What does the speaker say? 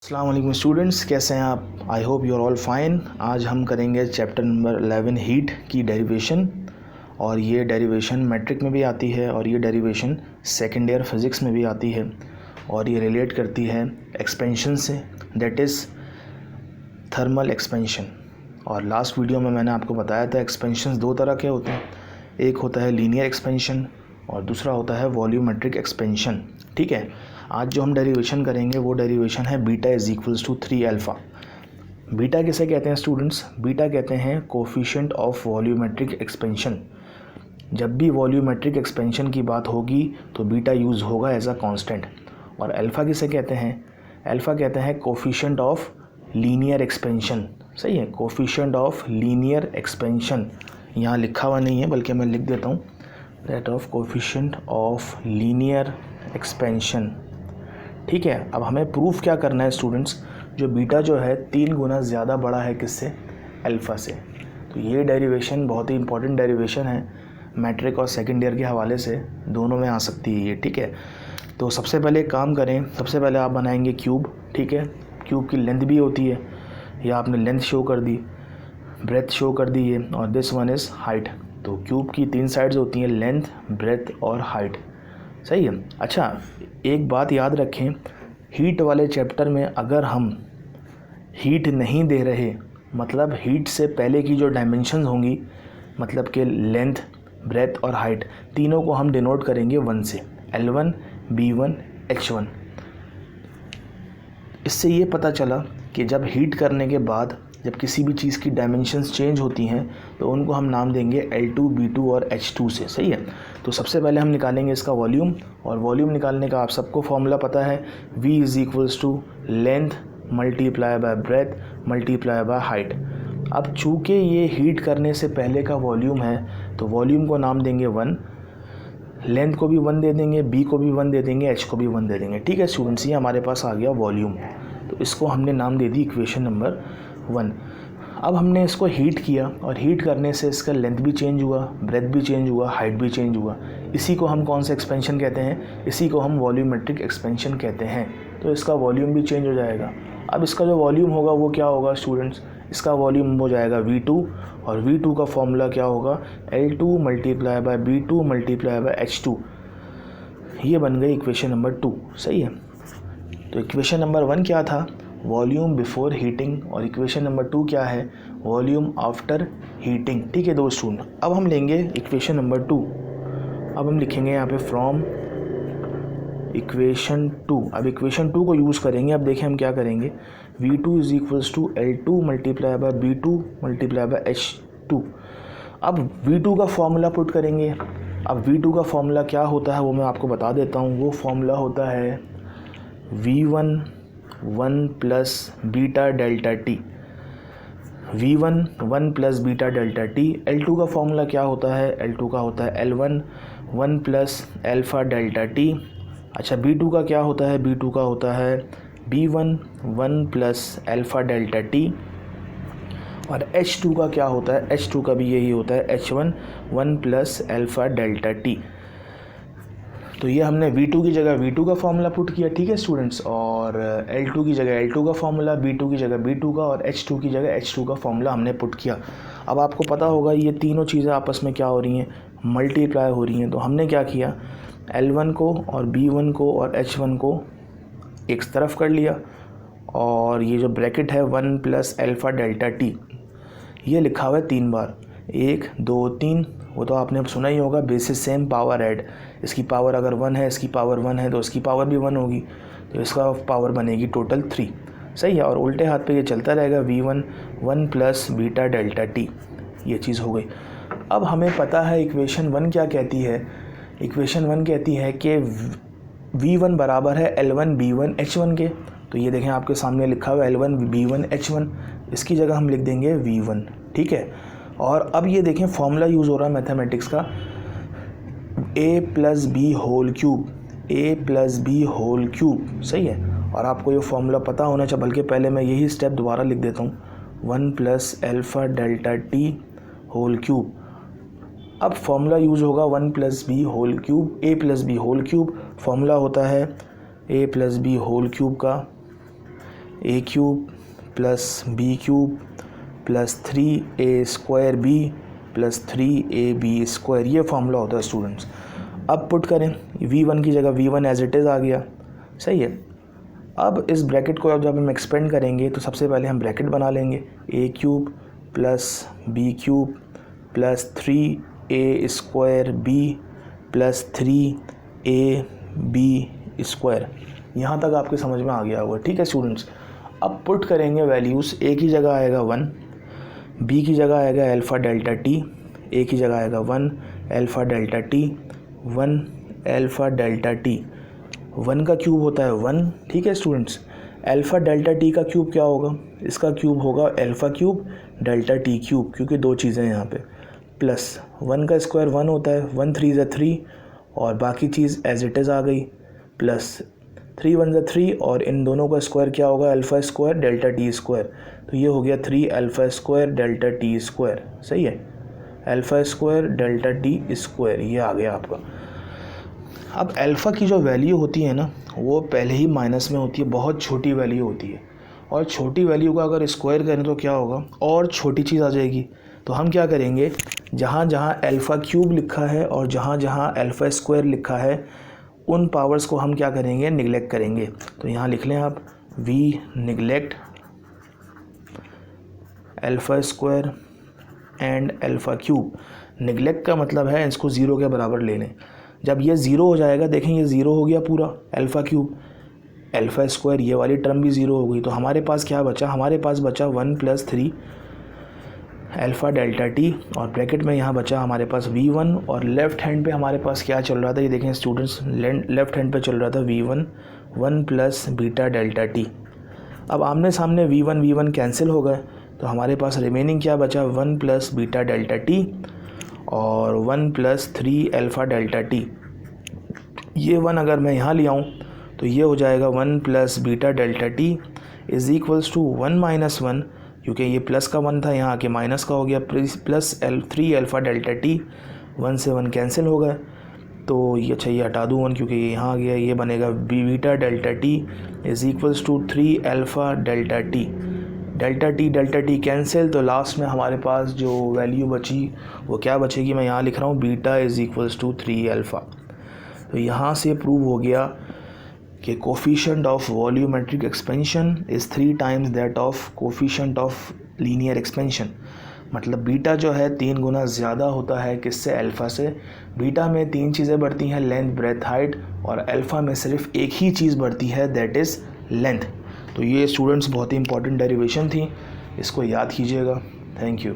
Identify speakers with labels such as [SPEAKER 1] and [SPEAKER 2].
[SPEAKER 1] अस्सलाम वालेकुम स्टूडेंट्स, कैसे हैं आप? I hope you are all fine. आज हम करेंगे चैप्टर नंबर 11 हीट की डेरिवेशन। और ये डेरिवेशन मैट्रिक में भी आती है और ये डेरिवेशन सेकेंड ईयर फिज़िक्स में भी आती है और ये रिलेट करती है एक्सपेंशन से, दैट इज़ थर्मल एक्सपेंशन। और लास्ट वीडियो में मैंने आपको बताया था एक्सपेंशन दो तरह के होते हैं, एक होता है लीनियर एक्सपेंशन और दूसरा होता है वॉल्यूमेट्रिक एक्सपेंशन। ठीक है, आज जो हम डेरिवेशन करेंगे वो डेरिवेशन है beta is equals to 3 alpha. Beta किसे कहते हैं स्टूडेंट्स? बीटा कहते हैं कोफिशिएंट ऑफ वॉल्यूमेट्रिक एक्सपेंशन। जब भी वॉल्यूमेट्रिक एक्सपेंशन की बात होगी तो बीटा यूज़ होगा एज अ कांस्टेंट। और अल्फ़ा किसे कहते हैं? अल्फ़ा कहते हैं कोफिशिएंट ऑफ लीनियर एक्सपेंशन। सही है, कोफिशिएंट ऑफ लीनियर एक्सपेंशन यहाँ लिखा हुआ नहीं है बल्कि मैं लिख देता हूँ, that of coefficient of linear expansion. ठीक है, अब हमें प्रूफ क्या करना है स्टूडेंट्स? जो बीटा जो है 3 गुना ज़्यादा बड़ा है किससे? अल्फ़ा से। तो ये डेरिवेशन बहुत ही इंपॉर्टेंट डेरिवेशन है, मैट्रिक और सेकंड ईयर के हवाले से दोनों में आ सकती है ये। ठीक है, तो सबसे पहले एक काम करें, सबसे पहले आप बनाएंगे क्यूब। ठीक है, क्यूब की लेंथ भी होती है, या आपने लेंथ शो कर दी, ब्रेथ शो कर दी है, और दिस वन इज़ हाइट। तो क्यूब की 3 साइड्स होती हैं, लेंथ, ब्रेथ और हाइट। सही है। अच्छा, एक बात याद रखें, हीट वाले चैप्टर में अगर हम हीट नहीं दे रहे, मतलब हीट से पहले की जो डायमेंशंस होंगी, मतलब कि लेंथ, ब्रेथ और हाइट, तीनों को हम डिनोट करेंगे 1 से, L1, B1, H1। इससे ये पता चला कि जब हीट करने के बाद जब किसी भी चीज़ की डायमेंशंस चेंज होती हैं तो उनको हम नाम देंगे L2, B2 और H2 से। सही है, तो सबसे पहले हम निकालेंगे इसका वॉल्यूम, और वॉल्यूम निकालने का आप सबको फॉर्मूला पता है, V is equals to length multiply by breadth multiply by height. अब चूँकि ये हीट करने से पहले का वॉल्यूम है तो वॉल्यूम को नाम देंगे 1, लेंथ को भी 1 दे देंगे, B को भी 1 दे देंगे, H को भी 1 दे देंगे। ठीक है स्टूडेंट्स, ये हमारे पास आ गया वॉल्यूम। तो इसको हमने नाम दे दी इक्वेशन नंबर 1। अब हमने इसको हीट किया और हीट करने से इसका लेंथ भी चेंज हुआ, ब्रेथ भी चेंज हुआ, हाइट भी चेंज हुआ। इसी को हम कौन सा एक्सपेंशन कहते हैं? इसी को हम वॉल्यूमेट्रिक एक्सपेंशन कहते हैं। तो इसका वॉल्यूम भी चेंज हो जाएगा। अब इसका जो वॉल्यूम होगा वो क्या होगा स्टूडेंट्स? इसका वॉल्यूम हो जाएगा V2, और V2 का फॉर्मूला क्या होगा? L2 multiply by B2 multiply by H2। ये बन गई इक्वेशन नंबर 2। सही है, तो इक्वेशन नंबर 1 क्या था? वॉल्यूम बिफोर हीटिंग, और इक्वेशन नंबर 2 क्या है? Volume after heating. ठीक है दोस्तों, अब हम लेंगे इक्वेशन नंबर 2। अब हम लिखेंगे यहाँ पे फ्रॉम इक्वेशन 2। अब इक्वेशन 2 को यूज़ करेंगे। अब देखें हम क्या करेंगे, V2 is equals to L2 multiply by B2 multiply by H2। अब V2 का फॉर्मूला पुट करेंगे। अब V2 का फॉर्मूला क्या होता है वो मैं आपको बता देता हूँ। वो फॉर्मूला होता है V1 1 plus beta delta T. V1 1 plus beta delta T. L2 का फॉर्मूला क्या होता है? L2 का होता है L1 1 plus alpha delta T. अच्छा, B2 का क्या होता है? B2 का होता है B1 1 plus alpha delta T. और H2 का क्या होता है? H2 का भी यही होता है H1 1 plus alpha delta T. तो ये हमने V2 की जगह V2 का फॉर्मूला पुट किया। ठीक है स्टूडेंट्स, और L2 की जगह L2 का फॉर्मूला, B2 की जगह B2 का, और H2 की जगह H2 का फॉर्मूला हमने पुट किया। अब आपको पता होगा ये तीनों चीज़ें आपस में क्या हो रही हैं? मल्टीप्लाई हो रही हैं। तो हमने क्या किया, L1 को और B1 को और H1 को एक तरफ कर लिया, और ये जो ब्रैकेट है 1 प्लस अल्फ़ा डेल्टा टी, ये लिखा हुआ है 3 बार, 1 2 3। वो तो आपने सुना ही होगा, बेसिस सेम पावर ऐड। इसकी पावर अगर 1 है, इसकी पावर 1 है, तो इसकी पावर भी 1 होगी, तो इसका पावर बनेगी टोटल 3। सही है, और उल्टे हाथ पे ये चलता रहेगा, V1 1 plus beta delta T. ये चीज़ हो गई। अब हमें पता है इक्वेशन 1 क्या कहती है? इक्वेशन 1 कहती है कि V1 बराबर है L1 B1 H1 के। तो ये देखें आपके सामने लिखा हुआ है L1 B1 H1, इसकी जगह हम लिख देंगे V1। ठीक है, और अब ये देखें फॉर्मूला यूज़ हो रहा है मैथमेटिक्स का, A plus B whole cube, A plus B whole cube. सही है, और आपको ये फॉर्मूला पता होना चाहिए, बल्कि पहले मैं यही स्टेप दोबारा लिख देता हूँ, 1 plus alpha delta t whole cube. अब फॉर्मूला यूज़ होगा 1 plus B whole cube, A plus B whole cube. Formula होता है A plus B whole cube का, a cube plus b cube plus 3a² b plus 3ab², ये formula होता है students. अब put करें, v1 की जगह v1 एज इट इज़ आ गया, सही है। अब इस ब्रैकेट को जब हम एक्सपेंड करेंगे तो सबसे पहले हम ब्रैकेट बना लेंगे, a³ plus b³ plus 3a² b plus 3ab²। यहाँ तक आपके समझ में आ गया होगा, ठीक है स्टूडेंट्स। अब पुट करेंगे वैल्यूज़, a की जगह आएगा 1, b की जगह आएगा अल्फ़ा डेल्टा t, a की जगह आएगा 1 alpha delta t, 1 alpha delta t। 1 का क्यूब होता है 1, ठीक है स्टूडेंट्स। अल्फ़ा डेल्टा t का क्यूब क्या होगा, इसका क्यूब होगा alpha cube delta t cube, क्योंकि दो चीज़ें हैं यहाँ पे। प्लस 1 का स्क्वायर 1 होता है, 1 3 ज़ा 3 और बाकी चीज़ एज इट इज़ आ गई, प्लस 3 1 ज़ा 3 और इन दोनों का स्क्वायर क्या होगा, अल्फ़ा स्क्वायर डेल्टा t²। तो ये हो गया 3 अल्फ़ा स्क्वायर डेल्टा t², सही है। अल्फ़ा स्क्वायर डेल्टा t², ये आ गया आपका। अब अल्फ़ा की जो वैल्यू होती है ना, वो पहले ही माइनस में होती है, बहुत छोटी वैल्यू होती है। और छोटी वैल्यू का अगर स्क्वायर करें तो क्या होगा, और छोटी चीज़ आ जाएगी। तो हम क्या करेंगे, जहाँ जहाँ अल्फ़ा क्यूब लिखा है और जहाँ जहाँ अल्फ़ा स्क्वायर लिखा है, उन पावर्स को हम क्या करेंगे, निगलेक्ट करेंगे। तो यहाँ लिख लें आप, we neglect alpha square and alpha cube. Neglect का मतलब है इसको ज़ीरो के बराबर ले लें। जब ये ज़ीरो हो जाएगा, देखें ये ज़ीरो हो गया पूरा, अल्फ़ा क्यूब अल्फ़ा स्क्वायर, ये वाली टर्म भी ज़ीरो हो गई। तो हमारे पास क्या बचा, हमारे पास बचा 1 + 3 अल्फ़ा डेल्टा t, और ब्रैकेट में यहाँ बचा हमारे पास v1, और लेफ़्ट हैंड पे हमारे पास क्या चल रहा था, ये देखें स्टूडेंट्स, लेफ़्ट हैंड पे चल रहा था v1 1 + बीटा डेल्टा t। अब आमने सामने v1 कैंसिल हो गए, तो हमारे पास रिमेनिंग क्या बचा, 1 + बीटा डेल्टा t और 1 + 3 अल्फ़ा डेल्टा t। ये 1 अगर मैं यहाँ ले आऊँ तो ये हो जाएगा 1 + beta delta t is equals to 1 - 1, क्योंकि ये प्लस का 1 था, यहाँ आके माइनस का हो गया, प्लस 3 अल्फ़ा डेल्टा t। 1 से 1 कैंसिल हो गए, तो ये अच्छा ये हटा दूँ 1, क्योंकि ये यहाँ आ गया, ये बनेगा beta delta t is equals to 3 alpha delta t। Delta T cancel, तो लास्ट में हमारे पास जो वैल्यू बची वो क्या बचेगी, मैं यहाँ लिख रहा हूँ, beta is equals to 3 alpha. तो यहाँ से प्रूव हो गया कि coefficient of volumetric expansion is 3 times that of coefficient of linear expansion. मतलब बीटा जो है 3 गुना ज़्यादा होता है किससे, अल्फ़ा से। बीटा में 3 चीज़ें बढ़ती हैं, लेंथ ब्रेथ हाइट, और अल्फ़ा में सिर्फ एक ही चीज़ बढ़ती है, दैट इज़ लेंथ। तो ये स्टूडेंट्स बहुत ही इंपॉर्टेंट डेरिवेशन थी, इसको याद कीजिएगा। Thank you.